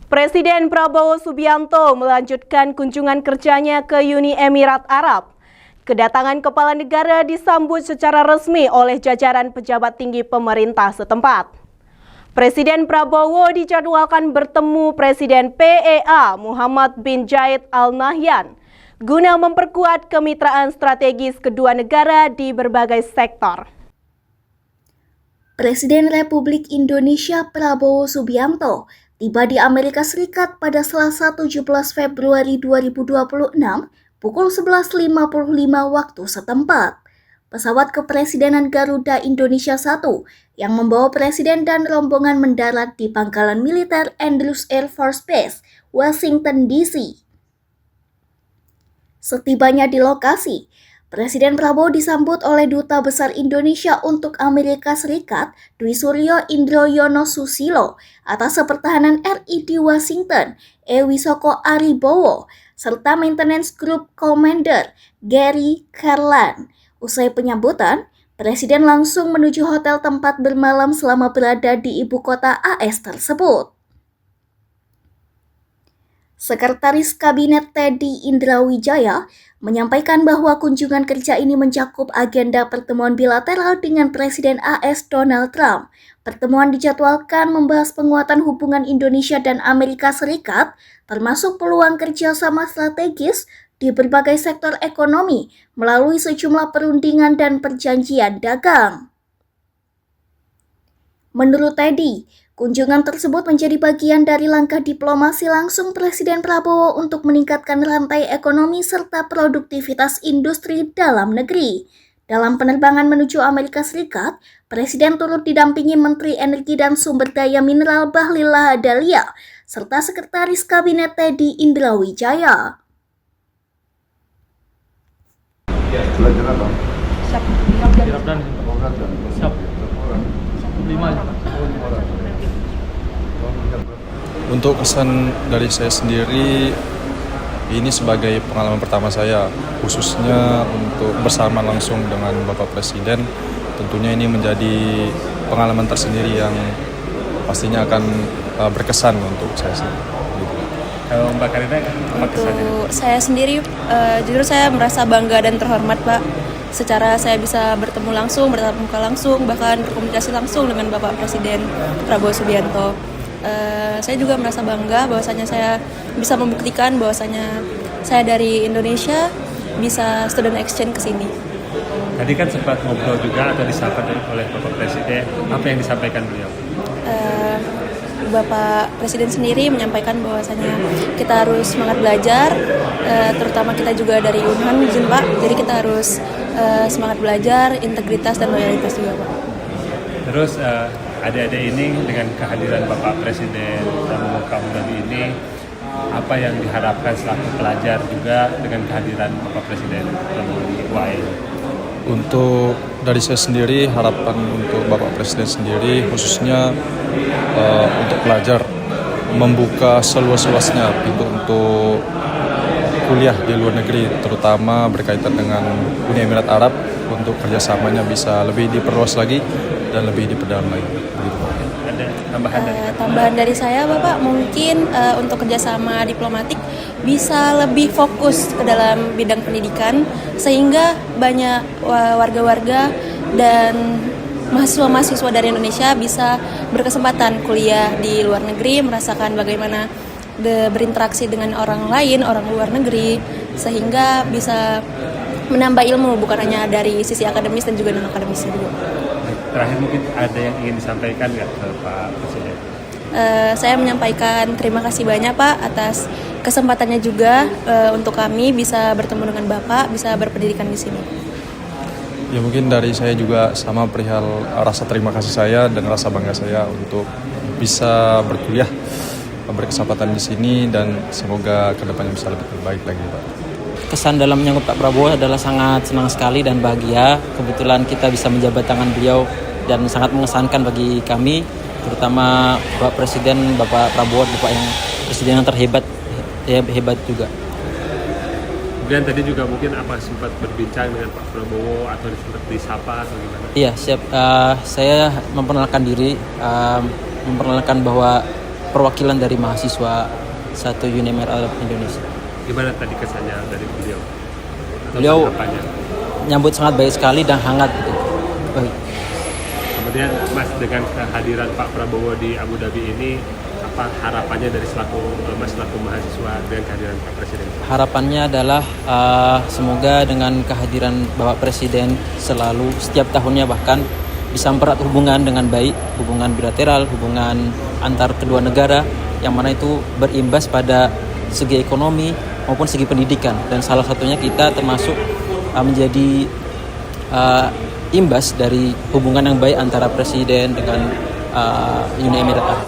Presiden Prabowo Subianto melanjutkan kunjungan kerjanya ke Uni Emirat Arab. Kedatangan kepala negara disambut secara resmi oleh jajaran pejabat tinggi pemerintah setempat. Presiden Prabowo dijadwalkan bertemu Presiden PEA Muhammad bin Zayed Al Nahyan guna memperkuat kemitraan strategis kedua negara di berbagai sektor. Presiden Republik Indonesia Prabowo Subianto tiba di Amerika Serikat pada Selasa 17 Februari 2026 pukul 11.55 waktu setempat. Pesawat kepresidenan Garuda Indonesia 1 yang membawa presiden dan rombongan mendarat di pangkalan militer Andrews Air Force Base, Washington DC. Setibanya di lokasi, Presiden Prabowo disambut oleh Duta Besar Indonesia untuk Amerika Serikat, Dwi Suryo Indroyono Susilo, atas Pertahanan RI di Washington, Wisoko Aribowo, serta Maintenance Group Commander Gary Carlan. Usai penyambutan, Presiden langsung menuju hotel tempat bermalam selama berada di ibu kota AS tersebut. Sekretaris Kabinet Teddy Indrawijaya menyampaikan bahwa kunjungan kerja ini mencakup agenda pertemuan bilateral dengan Presiden AS Donald Trump. Pertemuan dijadwalkan membahas penguatan hubungan Indonesia dan Amerika Serikat, termasuk peluang kerjasama strategis di berbagai sektor ekonomi melalui sejumlah perundingan dan perjanjian dagang. Menurut Teddy, kunjungan tersebut menjadi bagian dari langkah diplomasi langsung Presiden Prabowo untuk meningkatkan rantai ekonomi serta produktivitas industri dalam negeri. Dalam penerbangan menuju Amerika Serikat, Presiden turut didampingi Menteri Energi dan Sumber Daya Mineral Bahlil Lahadalia, serta Sekretaris Kabinet Teddy Indrawijaya. Belajar apa? Siap. Siap. 5 aja. Untuk kesan dari saya sendiri, ini sebagai pengalaman pertama saya, khususnya untuk bersama langsung dengan Bapak Presiden. Tentunya ini menjadi pengalaman tersendiri yang pastinya akan berkesan untuk saya sendiri. Kalau Mbak Karina, apa kesannya? Untuk saya sendiri, jujur saya merasa bangga dan terhormat, Pak. Secara saya bisa bertemu langsung, bertatap muka langsung, bahkan berkomunikasi langsung dengan Bapak Presiden Prabowo Subianto. Saya juga merasa bangga bahwasanya saya bisa membuktikan bahwasanya saya dari Indonesia bisa student exchange ke sini. Tadi kan sempat ngobrol juga atau disapa oleh Bapak Presiden, apa yang disampaikan beliau? Bapak Presiden sendiri menyampaikan bahwasanya kita harus semangat belajar, terutama kita juga dari Unhan, izin Pak, jadi kita harus semangat belajar, integritas dan loyalitas juga Pak. Terus adik-adik ini dengan kehadiran Bapak Presiden Prabowo Subianto ini, apa yang diharapkan selaku pelajar juga dengan kehadiran Bapak Presiden Prabowo di UAE? Untuk dari saya sendiri, harapan untuk Bapak Presiden sendiri, khususnya untuk pelajar, membuka seluas-luasnya pintu untuk kuliah di luar negeri, terutama berkaitan dengan Uni Emirat Arab, untuk kerjasamanya bisa lebih diperluas lagi dan lebih diperdalam lagi. Ada tambahan dari Tambahan dari saya, Bapak, mungkin untuk kerjasama diplomatik bisa lebih fokus ke dalam bidang pendidikan, sehingga banyak warga-warga dan mahasiswa-mahasiswa dari Indonesia bisa berkesempatan kuliah di luar negeri, merasakan bagaimana berinteraksi dengan orang lain, orang luar negeri, sehingga bisa menambah ilmu bukan hanya dari sisi akademis dan juga non-akademis juga. Terakhir mungkin ada yang ingin disampaikan nggak ke Pak Presiden? Saya menyampaikan terima kasih banyak Pak atas kesempatannya juga untuk kami bisa bertemu dengan Bapak, bisa berpendidikan di sini. Ya mungkin dari saya juga sama perihal rasa terima kasih saya dan rasa bangga saya untuk bisa berkuliah, berkesempatan di sini, dan semoga kedepannya bisa lebih baik lagi Pak. Kesan dalam menyambut Pak Prabowo adalah sangat senang sekali dan bahagia. Kebetulan kita bisa menjabat tangan beliau dan sangat mengesankan bagi kami, terutama Bapak Presiden, Bapak Prabowo, Bapak yang Presiden yang terhebat, hebat juga. Kemudian tadi juga mungkin apa sempat berbincang dengan Pak Prabowo atau sempat disapa atau gimana? Iya, siap. Saya memperkenalkan diri, memperkenalkan bahwa perwakilan dari mahasiswa satu Uni Emirat Arab Indonesia. Gimana tadi kesannya dari beliau? Atau Beliau tanggapannya? nyambut sangat baik sekali dan hangat. Baik. Kemudian Mas, dengan kehadiran Pak Prabowo di Abu Dhabi ini, apa harapannya dari Mas selaku mahasiswa dengan kehadiran Pak Presiden? Harapannya adalah semoga dengan kehadiran Bapak Presiden selalu setiap tahunnya bahkan bisa mempererat hubungan dengan baik, hubungan bilateral, hubungan antar kedua negara, yang mana itu berimbas pada segi ekonomi maupun segi pendidikan, dan salah satunya kita termasuk menjadi imbas dari hubungan yang baik antara Presiden dengan Uni Emirat Arab.